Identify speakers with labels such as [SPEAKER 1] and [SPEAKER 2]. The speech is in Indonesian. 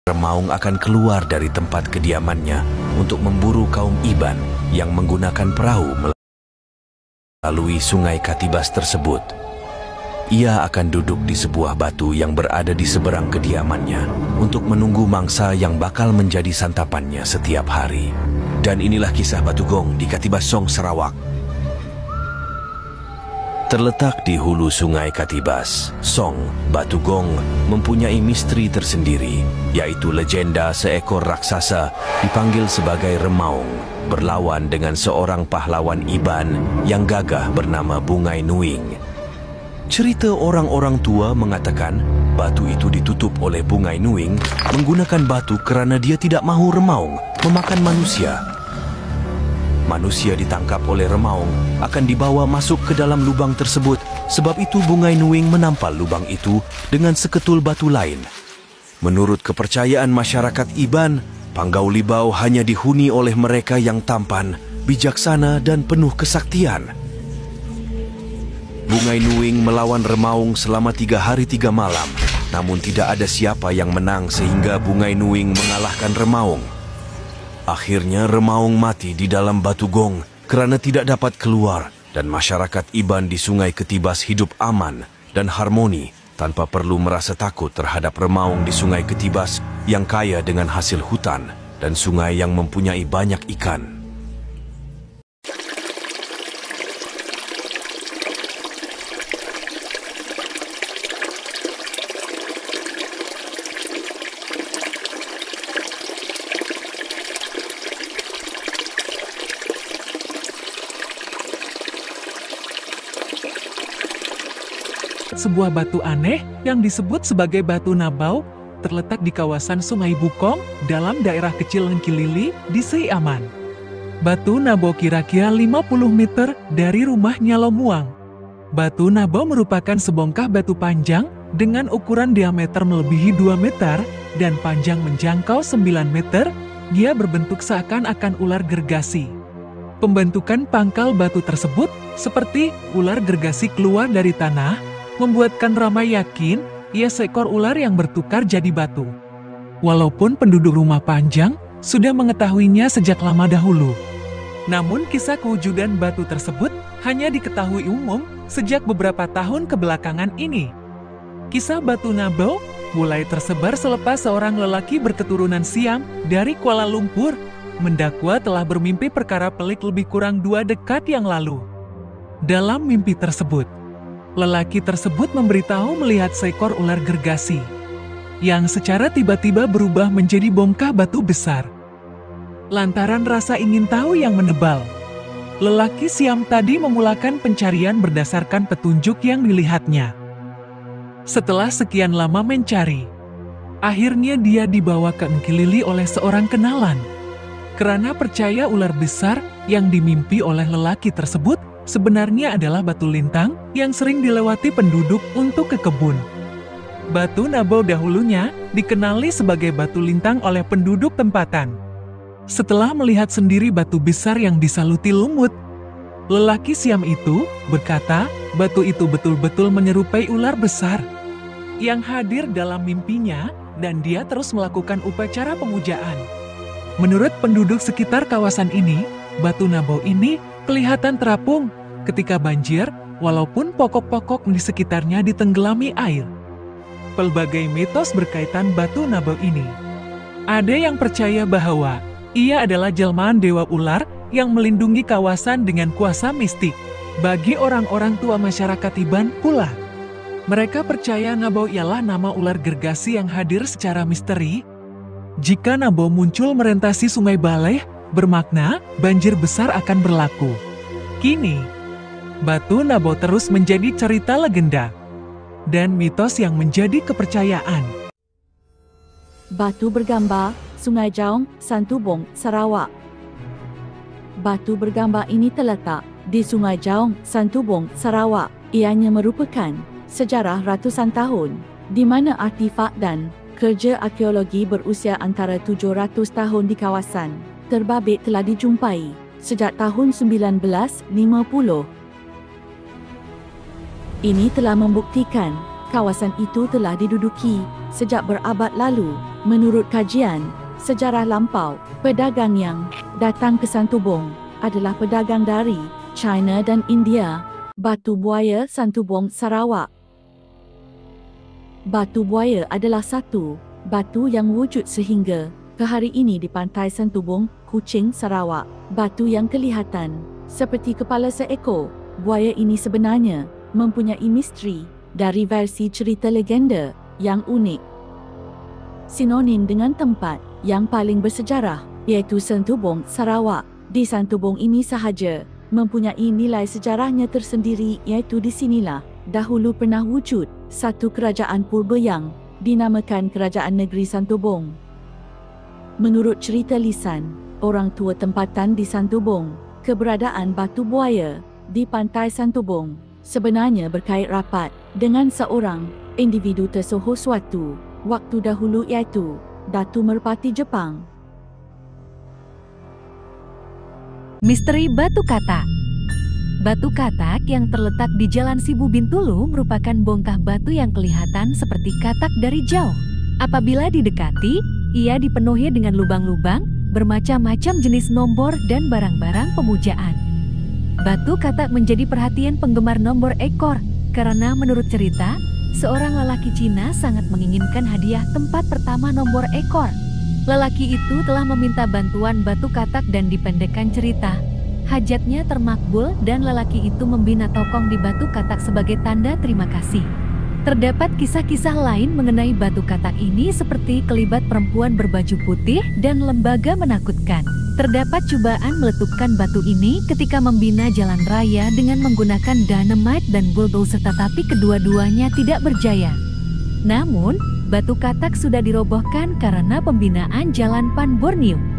[SPEAKER 1] Remaung akan keluar dari tempat kediamannya untuk memburu kaum Iban yang menggunakan perahu melalui sungai Katibas tersebut. Ia akan duduk di sebuah batu yang berada di seberang kediamannya untuk menunggu mangsa yang bakal menjadi santapannya setiap hari. Dan inilah kisah Batu Gong di Katibas Song, Sarawak. Terletak di hulu sungai Katibas, Song, Batu Gong mempunyai misteri tersendiri, yaitu legenda seekor raksasa dipanggil sebagai Remaung berlawan dengan seorang pahlawan Iban yang gagah bernama Bungai Nuing. Cerita orang-orang tua mengatakan batu itu ditutup oleh Bungai Nuing menggunakan batu kerana dia tidak mahu Remaung memakan manusia. Manusia ditangkap oleh Remaung akan dibawa masuk ke dalam lubang tersebut. Sebab itu Bungai Nuing menampal lubang itu dengan seketul batu lain. Menurut kepercayaan masyarakat Iban, Panggau Libau hanya dihuni oleh mereka yang tampan, bijaksana dan penuh kesaktian. Bungai Nuing melawan Remaung selama 3 hari 3 malam. Namun tidak ada siapa yang menang sehingga Bungai Nuing mengalahkan Remaung. Akhirnya Remaung mati di dalam Batu Gong kerana tidak dapat keluar dan masyarakat Iban di Sungai Katibas hidup aman dan harmoni tanpa perlu merasa takut terhadap Remaung di Sungai Katibas yang kaya dengan hasil hutan dan sungai yang mempunyai banyak ikan.
[SPEAKER 2] Sebuah batu aneh yang disebut sebagai Batu Nabau terletak di kawasan Sungai Bukong dalam daerah kecil Nkilili di Sei Aman. Batu Nabau kira-kira 50 meter dari rumah Nyalo Muang. Batu Nabau merupakan sebongkah batu panjang dengan ukuran diameter melebihi 2 meter dan panjang menjangkau 9 meter. Dia berbentuk seakan-akan ular gergasi. Pembentukan pangkal batu tersebut seperti ular gergasi keluar dari tanah membuatkan ramai yakin ia seekor ular yang bertukar jadi batu. Walaupun penduduk rumah panjang sudah mengetahuinya sejak lama dahulu. Namun kisah kewujudan batu tersebut hanya diketahui umum sejak beberapa tahun kebelakangan ini. Kisah Batu Nabau mulai tersebar selepas seorang lelaki berketurunan Siam dari Kuala Lumpur mendakwa telah bermimpi perkara pelik lebih kurang 2 dekad yang lalu. Dalam mimpi tersebut, lelaki tersebut memberitahu melihat seekor ular gergasi yang secara tiba-tiba berubah menjadi bongkah batu besar. Lantaran rasa ingin tahu yang menebal, lelaki Siam tadi memulakan pencarian berdasarkan petunjuk yang dilihatnya. Setelah sekian lama mencari, akhirnya dia dibawa ke Nkilili oleh seorang kenalan. Kerana percaya ular besar yang dimimpi oleh lelaki tersebut sebenarnya adalah batu lintang yang sering dilewati penduduk untuk ke kebun. Batu Nabau dahulunya dikenali sebagai batu lintang oleh penduduk tempatan. Setelah melihat sendiri batu besar yang disaluti lumut, lelaki Siam itu berkata batu itu betul-betul menyerupai ular besar yang hadir dalam mimpinya dan dia terus melakukan upacara pemujaan. Menurut penduduk sekitar kawasan ini, Batu Nabau ini kelihatan terapung ketika banjir, walaupun pokok-pokok di sekitarnya ditenggelami air. Pelbagai mitos berkaitan Batu Nabau ini. Ada yang percaya bahwa ia adalah jelmaan dewa ular yang melindungi kawasan dengan kuasa mistik. Bagi orang-orang tua masyarakat Iban pula, mereka percaya Nabau ialah nama ular gergasi yang hadir secara misteri. Jika Nabau muncul merentasi Sungai Baleh, bermakna banjir besar akan berlaku. Kini, Batu Nabau terus menjadi cerita legenda dan mitos yang menjadi kepercayaan.
[SPEAKER 3] Batu bergambar Sungai Jaung, Santubong, Sarawak. Batu bergambar ini terletak di Sungai Jaung, Santubong, Sarawak. Ianya merupakan sejarah ratusan tahun, di mana artifak dan kerja arkeologi berusia antara 700 tahun di kawasan terbabit telah dijumpai sejak tahun 1950. Ini telah membuktikan kawasan itu telah diduduki sejak berabad lalu Menurut kajian sejarah lampau, pedagang yang datang ke Santubong adalah pedagang dari China dan India. Batu buaya Santubong, Sarawak. Batu buaya adalah satu batu yang wujud sehingga ke hari ini di pantai Santubong, Kuching, Sarawak. Batu yang kelihatan seperti kepala seekor buaya ini sebenarnya mempunyai misteri dari versi cerita legenda yang unik. Sinonim dengan tempat yang paling bersejarah iaitu Santubong, Sarawak. Di Santubong ini sahaja mempunyai nilai sejarahnya tersendiri, iaitu di sinilah dahulu pernah wujud satu kerajaan purba yang dinamakan Kerajaan Negeri Santubong. Menurut cerita lisan orang tua tempatan di Santubong, keberadaan batu buaya di pantai Santubong sebenarnya berkait rapat dengan seorang individu tersohor suatu waktu dahulu, iaitu Datu Merpati Jepang.
[SPEAKER 4] Misteri Batu Katak. Batu katak yang terletak di Jalan Sibu Bintulu merupakan bongkah batu yang kelihatan seperti katak dari jauh. Apabila didekati, ia dipenuhi dengan lubang-lubang, bermacam-macam jenis nombor dan barang-barang pemujaan. Batu katak menjadi perhatian penggemar nombor ekor karena menurut cerita, seorang lelaki Cina sangat menginginkan hadiah tempat pertama nombor ekor. Lelaki itu telah meminta bantuan batu katak dan dipendekkan cerita. Hajatnya termakbul dan lelaki itu membina tokong di batu katak sebagai tanda terima kasih. Terdapat kisah-kisah lain mengenai batu katak ini seperti kelibat perempuan berbaju putih dan lembaga menakutkan. Terdapat cobaan meletupkan batu ini ketika membina jalan raya dengan menggunakan dynamite dan bulldozer, tetapi kedua-duanya tidak berjaya. Namun, batu katak sudah dirobohkan karena pembinaan jalan Pan Borneo.